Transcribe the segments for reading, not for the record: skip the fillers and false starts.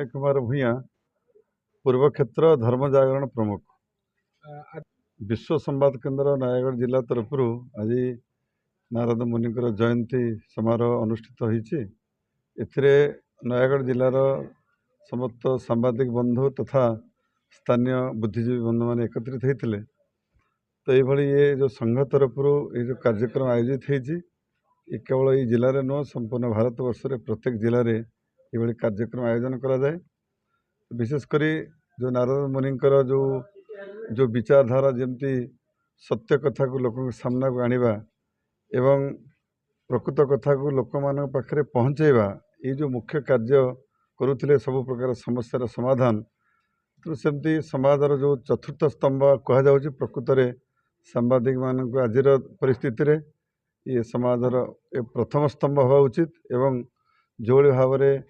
कुमार भूया पूर्व क्षेत्र धर्म जागरण प्रमुख विश्व संवाद केन्द्र नयागढ़ जिला तरफ आज नारद मुनि जयंती समारोह अनुष्ठित होती। नयागढ़ जिलार समस्त सांबादिक बंधु तथा स्थानीय बुद्धिजीवी बंधु मैंने एकत्रित होते। तो ये जो संघ तरफ ये जो कार्यक्रम आयोजित होती केवल ये जिले नुह संपूर्ण भारत वर्ष प्रत्येक जिले में ये कार्यक्रम आयोजन करा जाए। विशेषकर जो नारद मुनिंकर जो विचारधारा जमती सत्य कथा को लोक सामना को आनिबा एवं प्रकृत कथा को लोक मान पाखे पहुँचेबा ये जो मुख्य कार्य करुले सब प्रकार समस्या समाधान। तो सेमती समाजर जो चतुर्थ स्तंभ कहुच्छे प्रकृत में सांबादिक मान आज परिस्थिति रे ये समाजर प्रथम स्तंभ हवा उचित एवं जो भाव में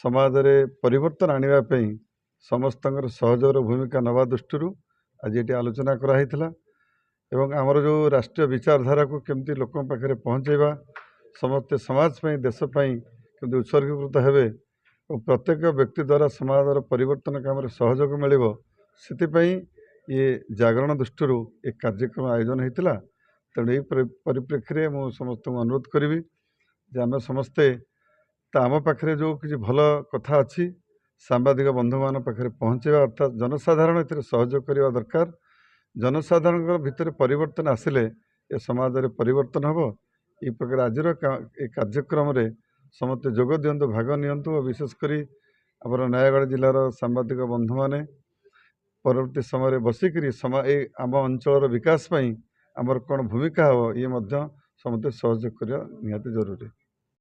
समाज रे परिवर्तन आने समस्त सहजोर भूमिका नवा दृष्टि आज ये आलोचना कराई एवं आमर जो राष्ट्रीय विचारधारा को केमती लोक पाखे पहुँचेबा समस्ते समाज पे देशपाई केमती उत्सर्गीकृत हेबे और प्रत्येक व्यक्ति द्वारा समाजर परिवर्तन काम सहयोग मिल ये जागरण दृष्टि एक कार्यक्रम आयोजन होता। तेणु ये परिप्रेक्षी में समस्त अनुरोध करी आम समस्ते आम पाखे जो किसी भल कथा अच्छी सांबादिक बंधु मान पाखे पहुँचेबा अर्थात जनसाधारण ए सहयोग करने दरकार। जनसाधारण भितर परिवर्तन आसिले ए समाज में परिवर्तन हम ये प्रकार आज कार्यक्रम रे समस्ते जोग दिंतु भाग नियंतु और विशेषकर आम नयागढ़ जिलार सांबादिक बंधु मैंने परवर्ती समय बसिक आम अंचल विकास आमर कौन भूमिका हम ये समस्ते सहयोग करने निहाती जरूरी।